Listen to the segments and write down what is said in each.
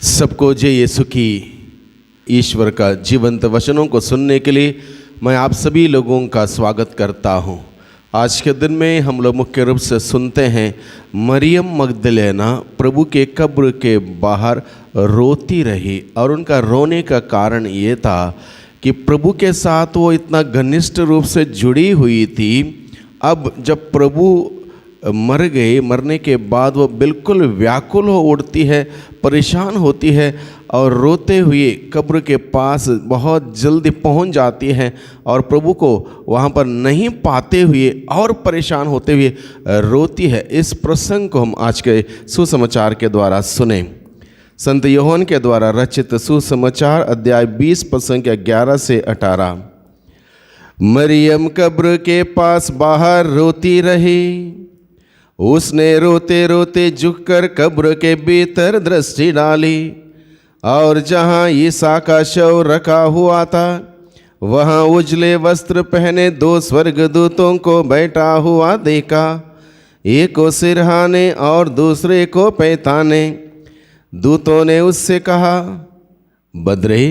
सबको जय यीशु की। ईश्वर का जीवंत वचनों को सुनने के लिए मैं आप सभी लोगों का स्वागत करता हूं। आज के दिन में हम लोग मुख्य रूप से सुनते हैं मरियम मगदलेना प्रभु के कब्र के बाहर रोती रही, और उनका रोने का कारण ये था कि प्रभु के साथ वो इतना घनिष्ठ रूप से जुड़ी हुई थी। अब जब प्रभु मर गए, मरने के बाद वो बिल्कुल व्याकुल हो उठती है, परेशान होती है और रोते हुए कब्र के पास बहुत जल्दी पहुंच जाती है और प्रभु को वहाँ पर नहीं पाते हुए और परेशान होते हुए रोती है। इस प्रसंग को हम आज के सुसमाचार के द्वारा सुने। संत यूहन्ना के द्वारा रचित सुसमाचार अध्याय 20 प्रसंग 11 से 18। मरियम कब्र के पास बाहर रोती रही। उसने रोते रोते झुककर कब्र के भीतर दृष्टि डाली, और जहाँ ईसा का शव रखा हुआ था वहाँ उजले वस्त्र पहने 2 स्वर्गदूतों को बैठा हुआ देखा, एक को सिरहाने और दूसरे को पैताने। दूतों ने उससे कहा, बद्रे,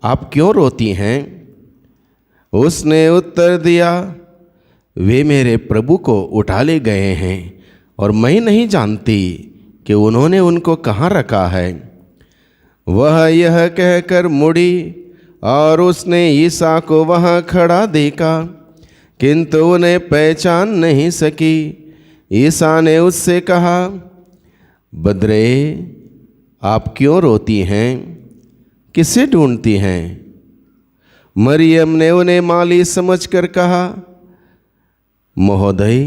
आप क्यों रोती हैं? उसने उत्तर दिया, वे मेरे प्रभु को उठा ले गए हैं और मैं नहीं जानती कि उन्होंने उनको कहाँ रखा है। वह यह कहकर मुड़ी और उसने ईसा को वहाँ खड़ा देखा, किंतु उन्हें पहचान नहीं सकी। ईसा ने उससे कहा, बद्रे, आप क्यों रोती हैं? किसे ढूंढती हैं? मरियम ने उन्हें माली समझकर कहा, महोदय,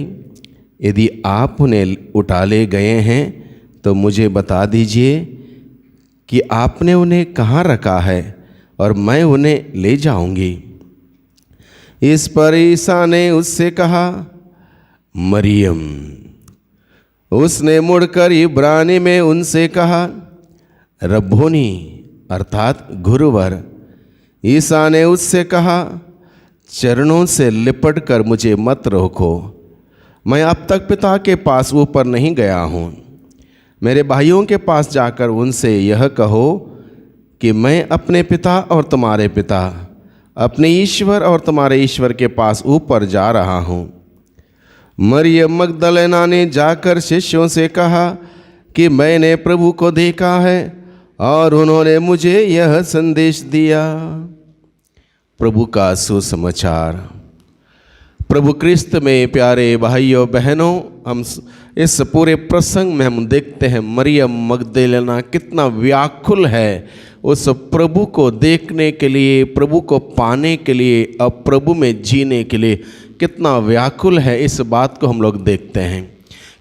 यदि आप उन्हें उठा ले गए हैं तो मुझे बता दीजिए कि आपने उन्हें कहाँ रखा है और मैं उन्हें ले जाऊंगी। इस पर ईसा ने उससे कहा, मरियम। उसने मुड़कर इब्रानी में उनसे कहा, रब्बोनी, अर्थात गुरुवर। ईसा ने उससे कहा, चरणों से लिपट कर मुझे मत रोको। मैं अब तक पिता के पास ऊपर नहीं गया हूँ। मेरे भाइयों के पास जाकर उनसे यह कहो कि मैं अपने पिता और तुम्हारे पिता, अपने ईश्वर और तुम्हारे ईश्वर के पास ऊपर जा रहा हूँ। मरियम मगदलेना ने जाकर शिष्यों से कहा कि मैंने प्रभु को देखा है और उन्होंने मुझे यह संदेश दिया। प्रभु का सुसमाचार। प्रभु क्रिस्त में प्यारे भाइयों बहनों, हम इस पूरे प्रसंग में हम देखते हैं मरियम मगदलेना कितना व्याकुल है उस प्रभु को देखने के लिए, प्रभु को पाने के लिए और प्रभु में जीने के लिए कितना व्याकुल है। इस बात को हम लोग देखते हैं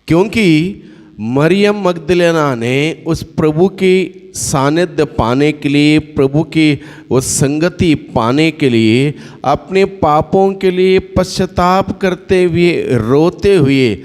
क्योंकि मरियम मगदलेना ने उस प्रभु की सानिध्य पाने के लिए, प्रभु की उस संगति पाने के लिए, अपने पापों के लिए पश्चाताप करते हुए, रोते हुए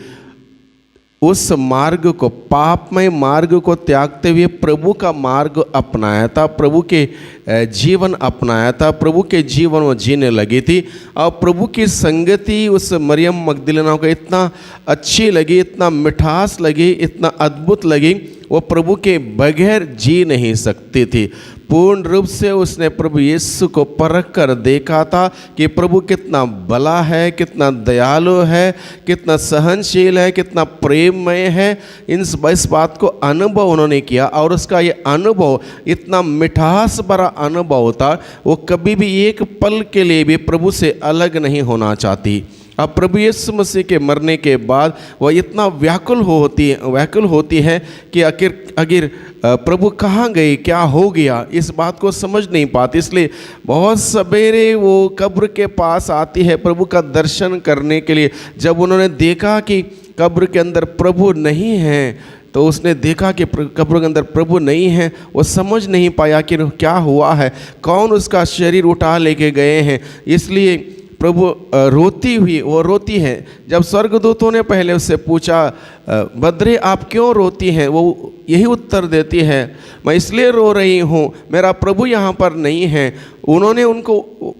उस मार्ग को, पापमय मार्ग को त्यागते हुए प्रभु का मार्ग अपनाया था, प्रभु के जीवन अपनाया था, प्रभु के जीवन वो जीने लगी थी। और प्रभु की संगति उस मरियम मगदलेना को इतना अच्छी लगी, इतना मिठास लगी, इतना अद्भुत लगी, वो प्रभु के बगैर जी नहीं सकती थी। पूर्ण रूप से उसने प्रभु यीशु को परख कर देखा था कि प्रभु कितना भला है, कितना दयालु है, कितना सहनशील है, कितना प्रेममय है। इस बात को अनुभव उन्होंने किया और उसका ये अनुभव इतना मिठास भरा अनुभव था, वो कभी भी एक पल के लिए भी प्रभु से अलग नहीं होना चाहती। अब प्रभु यीशु मसीह के मरने के बाद वह इतना व्याकुल होती है कि आखिर प्रभु कहाँ गए, क्या हो गया, इस बात को समझ नहीं पाती। इसलिए बहुत सवेरे वो कब्र के पास आती है प्रभु का दर्शन करने के लिए। जब उन्होंने देखा कि कब्र के अंदर प्रभु नहीं है, तो उसने देखा कि कब्र के अंदर प्रभु नहीं है, वो समझ नहीं पाया कि क्या हुआ है, कौन उसका शरीर उठा लेके गए हैं। इसलिए प्रभु रोती है। जब स्वर्गदूतों ने पहले उससे पूछा, बद्रे, आप क्यों रोती हैं? वो यही उत्तर देती है, मैं इसलिए रो रही हूँ, मेरा प्रभु यहाँ पर नहीं है। उन्होंने उनको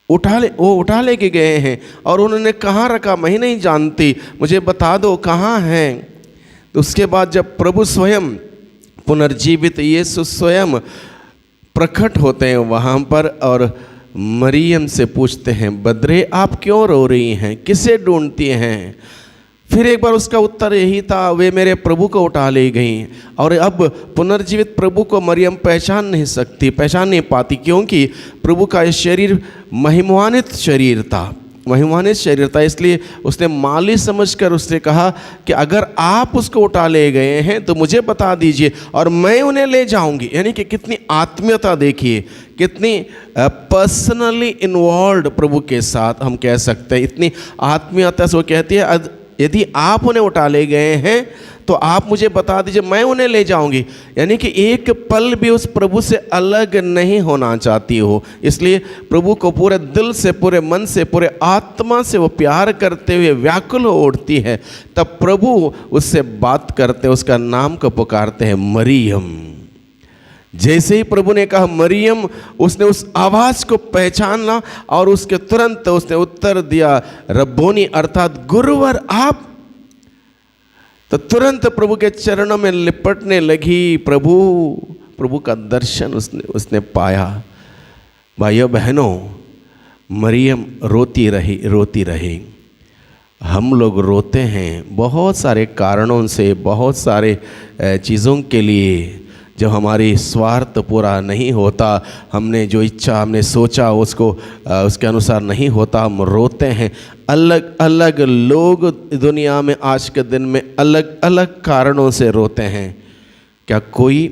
उठा लेके गए हैं और उन्होंने कहाँ रखा मैं नहीं जानती, मुझे बता दो कहाँ हैं। तो उसके बाद जब प्रभु स्वयं पुनर्जीवित यीशु स्वयं प्रकट होते हैं वहाँ पर और मरियम से पूछते हैं, बद्रे आप क्यों रो रही हैं, किसे ढूंढती हैं? फिर एक बार उसका उत्तर यही था, वे मेरे प्रभु को उठा ले गई। और अब पुनर्जीवित प्रभु को मरियम पहचान नहीं पाती, क्योंकि प्रभु का शरीर महिमान्वित शरीर था, इसलिए उसने माली समझकर उससे कहा कि अगर आप उसको उठा ले गए हैं तो मुझे बता दीजिए और मैं उन्हें ले जाऊंगी। यानी कि कितनी आत्मीयता देखिए, कितनी पर्सनली इन्वॉल्व प्रभु के साथ हम कह सकते हैं, इतनी आत्मीयता से वो कहती है, यदि आप उन्हें उठा ले गए हैं तो आप मुझे बता दीजिए, मैं उन्हें ले जाऊंगी। यानी कि एक पल भी उस प्रभु से अलग नहीं होना चाहती हो, इसलिए प्रभु को पूरे दिल से, पूरे मन से, पूरे आत्मा से वो प्यार करते हुए व्याकुल हो उठती है। तब प्रभु उससे बात करते, उसका नाम को पुकारते हैं मरियम। जैसे ही प्रभु ने कहा मरियम, उसने उस आवाज़ को पहचाना और उसके तुरंत उसने उत्तर दिया, रब्बोनी अर्थात गुरुवर आप। तो तुरंत प्रभु के चरणों में लिपटने लगी। प्रभु का दर्शन उसने पाया। भाइयों बहनों, मरियम रोती रही। हम लोग रोते हैं बहुत सारे कारणों से, बहुत सारे चीज़ों के लिए। जब हमारी स्वार्थ पूरा नहीं होता, हमने जो इच्छा हमने सोचा उसके अनुसार नहीं होता, हम रोते हैं। अलग अलग लोग दुनिया में आज के दिन में अलग अलग कारणों से रोते हैं। क्या कोई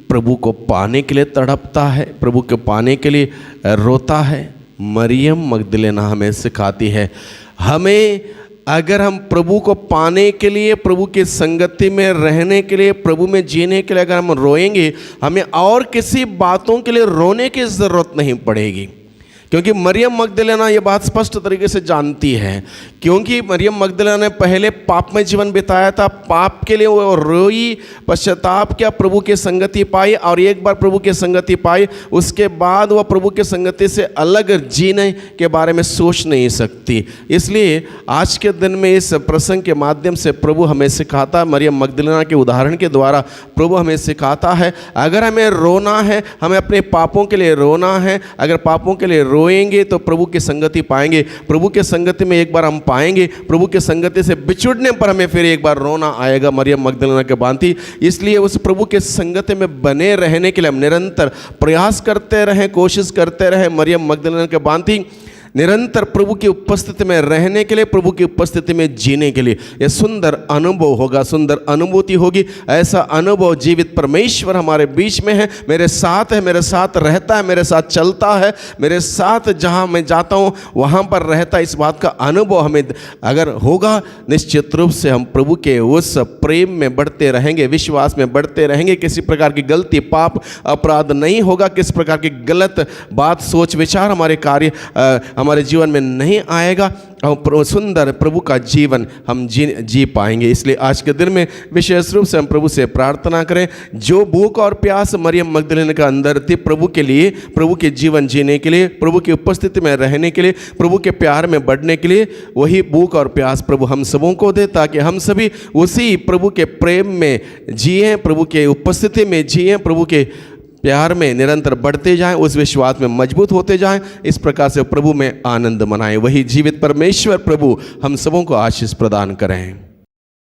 प्रभु को पाने के लिए तड़पता है, प्रभु को पाने के लिए रोता है? मरियम मगदलेना हमें सिखाती है, हमें अगर हम प्रभु को पाने के लिए, प्रभु की संगति में रहने के लिए, प्रभु में जीने के लिए अगर हम रोएंगे, हमें और किसी बातों के लिए रोने की ज़रूरत नहीं पड़ेगी। क्योंकि मरियम मगदलेना ये बात स्पष्ट तरीके से जानती है, क्योंकि मरियम मगदलेना ने पहले पाप में जीवन बिताया था, पाप के लिए वो रोई, पश्चाताप किया, प्रभु की संगति पाई, और एक बार प्रभु की संगति पाई उसके बाद वह प्रभु की संगति से अलग जीने के बारे में सोच नहीं सकती। इसलिए आज के दिन में इस प्रसंग के माध्यम से प्रभु हमें सिखाता है, मरियम मगदलेना के उदाहरण के द्वारा प्रभु हमें सिखाता है, अगर हमें रोना है, हमें अपने पापों के लिए रोना है, अगर पापों के लिए रोएंगे तो प्रभु की संगति पाएंगे। प्रभु के संगति में एक बार हम पाएंगे, प्रभु के संगति से बिछुड़ने पर हमें फिर एक बार रोना आएगा, मरियम मगदलेना के भांति। इसलिए उस प्रभु के संगति में बने रहने के लिए हम निरंतर प्रयास करते रहें, कोशिश करते रहें, मरियम मगदलेना के भांति निरंतर प्रभु की उपस्थिति में रहने के लिए, प्रभु की उपस्थिति में जीने के लिए। यह सुंदर अनुभव होगा, सुंदर अनुभूति होगी। ऐसा अनुभव जीवित परमेश्वर हमारे बीच में है, मेरे साथ है, मेरे साथ रहता है, मेरे साथ चलता है, मेरे साथ जहाँ मैं जाता हूँ वहाँ पर रहता है। इस बात का अनुभव हमें अगर होगा, निश्चित रूप से हम प्रभु के उस प्रेम में बढ़ते रहेंगे, विश्वास में बढ़ते रहेंगे। किसी प्रकार की गलती, पाप, अपराध नहीं होगा, किसी प्रकार की गलत बात, सोच, विचार हमारे हमारे जीवन में नहीं आएगा, और सुंदर प्रभु का जीवन हम जी पाएंगे। इसलिए आज के दिन में विशेष रूप से हम प्रभु से प्रार्थना करें, जो भूख और प्यास मरियम मगदलेना के अंदर थी प्रभु के लिए, प्रभु के जीवन जीने के लिए, प्रभु की उपस्थिति में रहने के लिए, प्रभु के प्यार में बढ़ने के लिए, वही भूख और प्यास प्रभु हम सबों को दे, ताकि हम सभी उसी प्रभु के प्रेम में जिए, प्रभु के उपस्थिति में जिए, प्रभु के प्यार में निरंतर बढ़ते जाएं, उस विश्वास में मजबूत होते जाएं। इस प्रकार से प्रभु में आनंद मनाएं। वही जीवित परमेश्वर प्रभु हम सबों को आशीष प्रदान करें।